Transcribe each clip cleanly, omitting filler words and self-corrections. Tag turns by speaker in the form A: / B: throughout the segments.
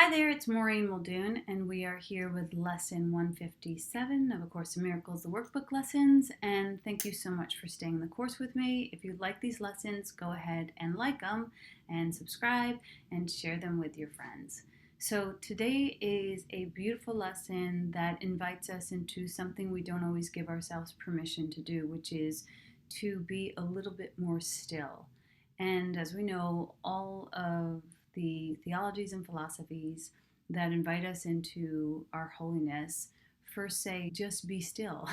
A: Hi there, it's Maureen Muldoon, and we are here with lesson 157 of A Course in Miracles, the workbook lessons. And thank you so much for staying the course with me. If you like these lessons, go ahead and like them and subscribe and share them with your friends. So today is a beautiful lesson that invites us into something we don't always give ourselves permission to do, which is to be a little bit more still. And as we know, all of the theologies and philosophies that invite us into our holiness first say, just be still.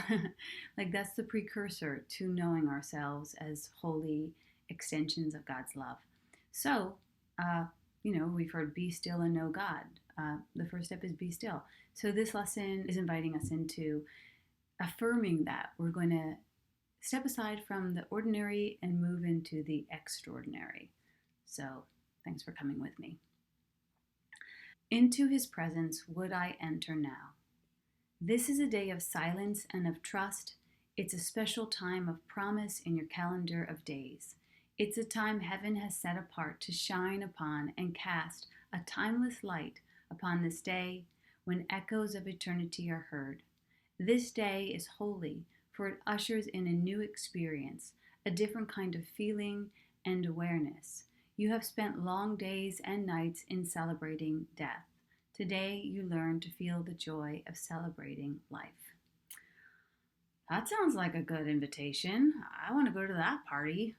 A: Like that's the precursor to knowing ourselves as holy extensions of God's love. So, we've heard be still and know God. The first step is be still. So this lesson is inviting us into affirming that we're going to step aside from the ordinary and move into the extraordinary. So thanks for coming with me. Into his presence would I enter now. This is a day of silence and of trust. It's a special time of promise in your calendar of days. It's a time heaven has set apart to shine upon and cast a timeless light upon this day when echoes of eternity are heard. This day is holy, for it ushers in a new experience, a different kind of feeling and awareness. You have spent long days and nights in celebrating death. Today you learn to feel the joy of celebrating life. That sounds like a good invitation. I want to go to that party.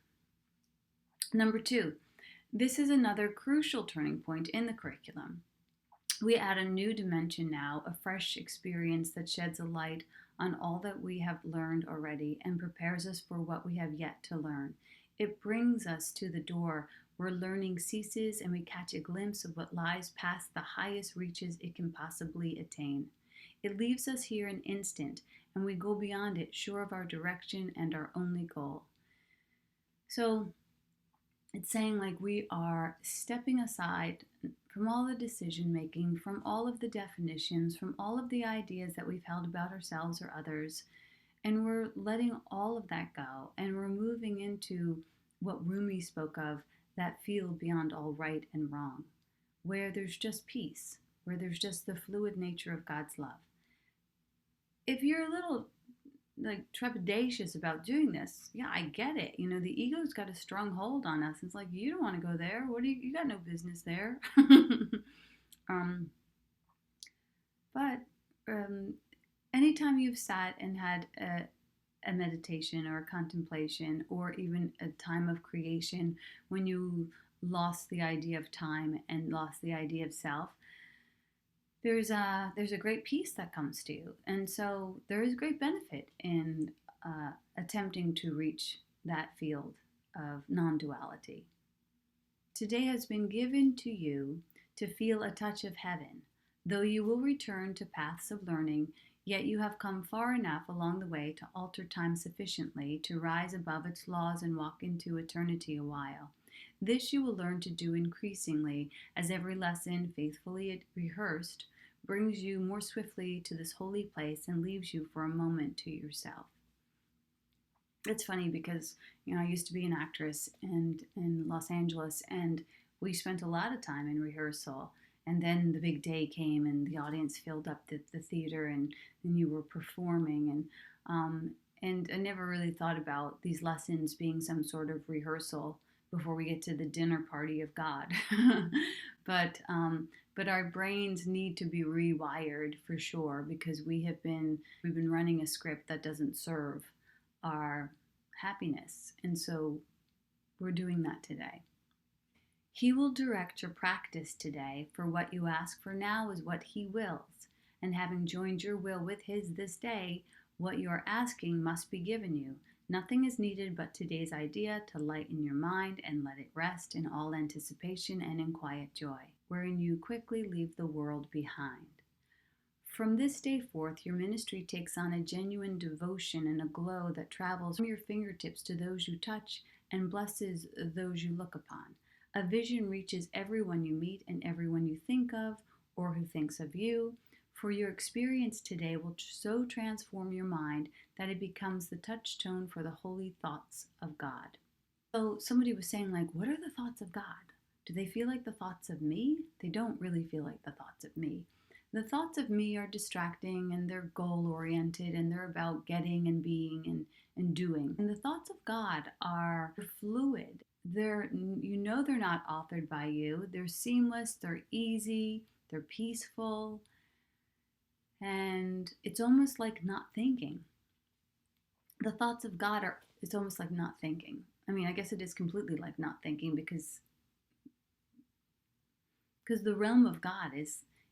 A: Number 2, this is another crucial turning point in the curriculum. We add a new dimension now, a fresh experience that sheds a light on all that we have learned already and prepares us for what we have yet to learn. It brings us to the door where learning ceases and we catch a glimpse of what lies past the highest reaches it can possibly attain. It leaves us here an instant and we go beyond it, sure of our direction and our only goal. So it's saying like we are stepping aside from all the decision making, from all of the definitions, from all of the ideas that we've held about ourselves or others, and we're letting all of that go, and we're moving into what Rumi spoke of, that field beyond all right and wrong, where there's just peace, where there's just the fluid nature of God's love. If you're a little trepidatious about doing this, yeah, I get it. The ego's got a strong hold on us. It's like, you don't want to go there. You got no business there. But anytime you've sat and had a meditation or a contemplation or even a time of creation when you lost the idea of time and lost the idea of self, there's a great peace that comes to you. And so there is great benefit in attempting to reach that field of non-duality. Today has been given to you to feel a touch of heaven. Though you will return to paths of learning, yet you have come far enough along the way to alter time sufficiently to rise above its laws and walk into eternity a while. This you will learn to do increasingly as every lesson, faithfully rehearsed, brings you more swiftly to this holy place and leaves you for a moment to yourself. It's funny because, I used to be an actress in Los Angeles, and we spent a lot of time in rehearsal. And then the big day came and the audience filled up the theater and you were performing. And I never really thought about these lessons being some sort of rehearsal before we get to the dinner party of God. But our brains need to be rewired for sure, because we've been running a script that doesn't serve our happiness. And so we're doing that today. He will direct your practice today, for what you ask for now is what he wills. And having joined your will with his this day, what you are asking must be given you. Nothing is needed but today's idea to lighten your mind and let it rest in all anticipation and in quiet joy, wherein you quickly leave the world behind. From this day forth, your ministry takes on a genuine devotion and a glow that travels from your fingertips to those you touch and blesses those you look upon. A vision reaches everyone you meet and everyone you think of or who thinks of you, for your experience today will so transform your mind that it becomes the touchstone for the holy thoughts of God. So somebody was saying, what are the thoughts of God? Do they feel like the thoughts of me? They don't really feel like the thoughts of me. The thoughts of me are distracting and they're goal oriented and they're about getting and being and doing. And the thoughts of God are fluid. They're they're not authored by you. They're seamless, they're easy, they're peaceful, and it's almost like not thinking. The thoughts of God it's almost like not thinking. I mean, I guess it is completely like not thinking because the realm of God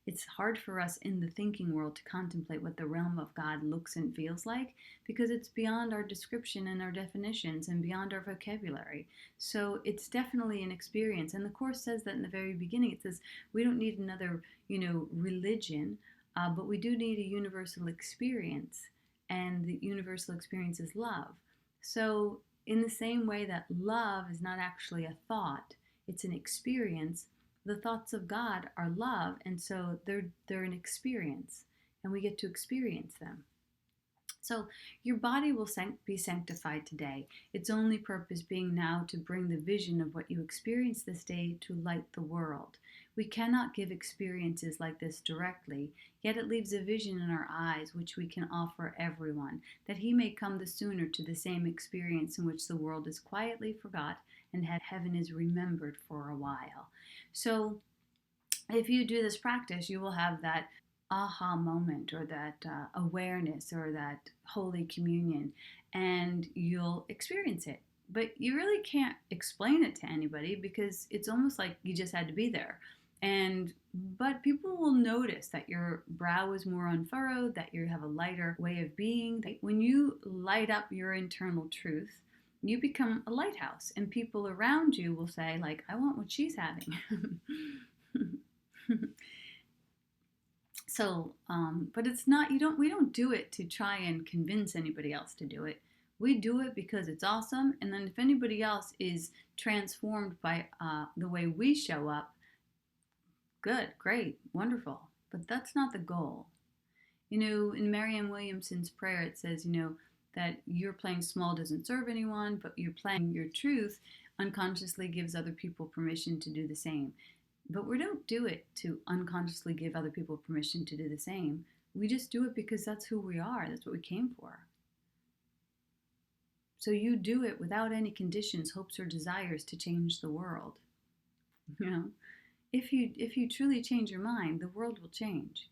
A: it's hard for us in the thinking world to contemplate what the realm of God looks and feels like because it's beyond our description and our definitions and beyond our vocabulary. So it's definitely an experience. And the Course says that in the very beginning. It says we don't need another, religion, but we do need a universal experience. And the universal experience is love. So in the same way that love is not actually a thought, it's an experience. The thoughts of God are love, and so they're an experience, and we get to experience them. So your body will be sanctified today, its only purpose being now to bring the vision of what you experience this day to light the world. We cannot give experiences like this directly, yet it leaves a vision in our eyes which we can offer everyone, that he may come the sooner to the same experience in which the world is quietly forgot and heaven is remembered for a while. So if you do this practice, you will have that aha moment or that awareness or that Holy Communion, and you'll experience it. But you really can't explain it to anybody because it's almost like you just had to be there. But people will notice that your brow is more unfurrowed, that you have a lighter way of being. When you light up your internal truth, you become a lighthouse, and people around you will say, like, I want what she's having. So, but it's not, we don't do it to try and convince anybody else to do it. We do it because it's awesome. And then if anybody else is transformed by the way we show up, good, great, wonderful. But that's not the goal. In Marianne Williamson's prayer, it says, that you're playing small doesn't serve anyone, but you're playing your truth unconsciously gives other people permission to do the same. But we don't do it to unconsciously give other people permission to do the same. We just do it because that's who we are. That's what we came for. So you do it without any conditions, hopes, or desires to change the world. If you truly change your mind, the world will change.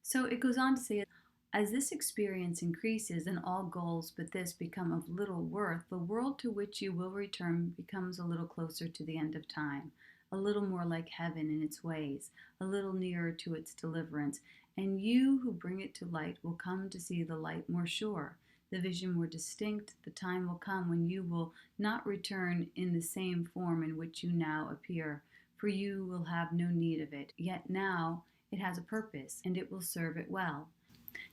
A: So it goes on to say, as this experience increases and all goals but this become of little worth, the world to which you will return becomes a little closer to the end of time, a little more like heaven in its ways, a little nearer to its deliverance, and you who bring it to light will come to see the light more sure, the vision more distinct. The time will come when you will not return in the same form in which you now appear, for you will have no need of it. Yet now it has a purpose, and it will serve it well.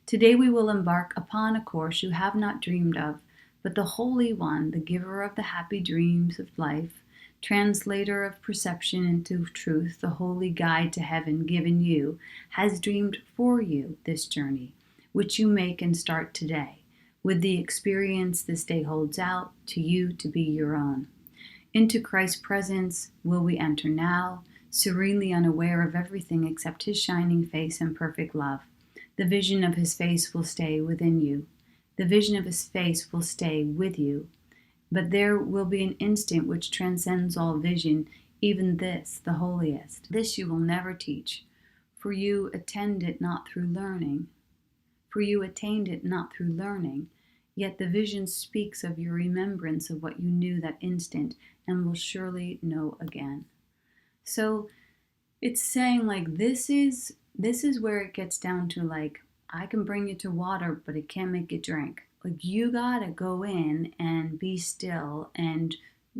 A: Today we will embark upon a course you have not dreamed of, but the Holy One, the giver of the happy dreams of life, translator of perception into truth, the holy guide to heaven given you, has dreamed for you this journey, which you make and start today, with the experience this day holds out to you to be your own. Into Christ's presence will we enter now, serenely unaware of everything except his shining face and perfect love. The vision of his face will stay within you. The vision of his face will stay with you. But there will be an instant which transcends all vision, even this, the holiest. This you will never teach, for you attained it not through learning. Yet the vision speaks of your remembrance of what you knew that instant and will surely know again. So it's saying like this is where it gets down to like, I can bring you to water, but it can't make you drink. Like you gotta go in and be still and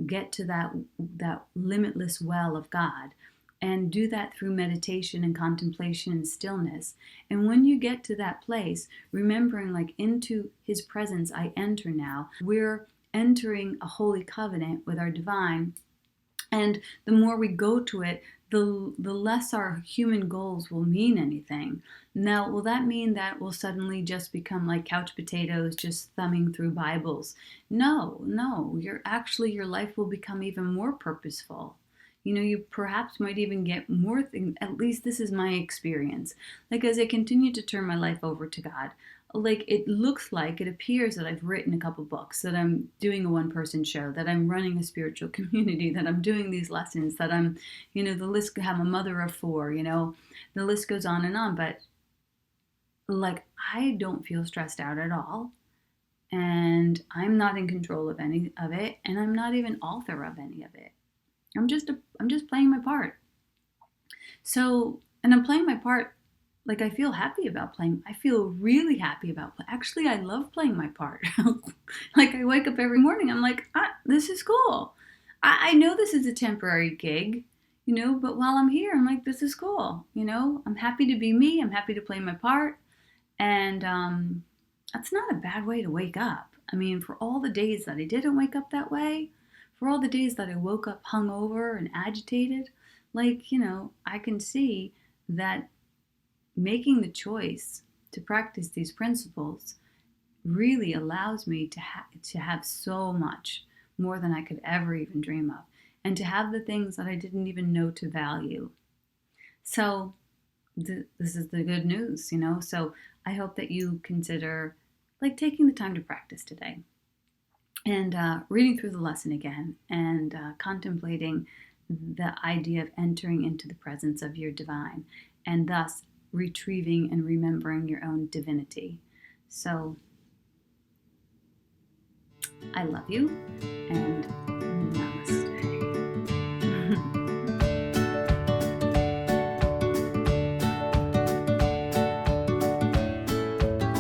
A: get to that limitless well of God, and do that through meditation and contemplation and stillness. And when you get to that place, remembering like into his presence I enter now, we're entering a holy covenant with our divine. And the more we go to it, the less our human goals will mean anything. Now, will that mean that we'll suddenly just become like couch potatoes, just thumbing through Bibles? No, your life will become even more purposeful. You perhaps might even get more things. At least this is my experience. Like, as I continue to turn my life over to God, like, it appears that I've written a couple books, that I'm doing a one-person show, that I'm running a spiritual community, that I'm doing these lessons, that I'm, the list, have a mother of 4, the list goes on and on. But like, I don't feel stressed out at all. And I'm not in control of any of it. And I'm not even author of any of it. I'm just playing my part. So, and I'm playing my part. Like, I feel happy about playing. I feel really happy about playing. Actually, I love playing my part. Like, I wake up every morning. I'm like, this is cool. I know this is a temporary gig, but while I'm here, I'm like, this is cool. I'm happy to be me. I'm happy to play my part. And that's not a bad way to wake up. I mean, for all the days that I didn't wake up that way, for all the days that I woke up hungover and agitated, I can see that making the choice to practice these principles really allows me to have so much more than I could ever even dream of, and to have the things that I didn't even know to value. So this is the good news, So I hope that you consider taking the time to practice today, and reading through the lesson again, and contemplating the idea of entering into the presence of your divine, and thus retrieving and remembering your own divinity. So I love you, and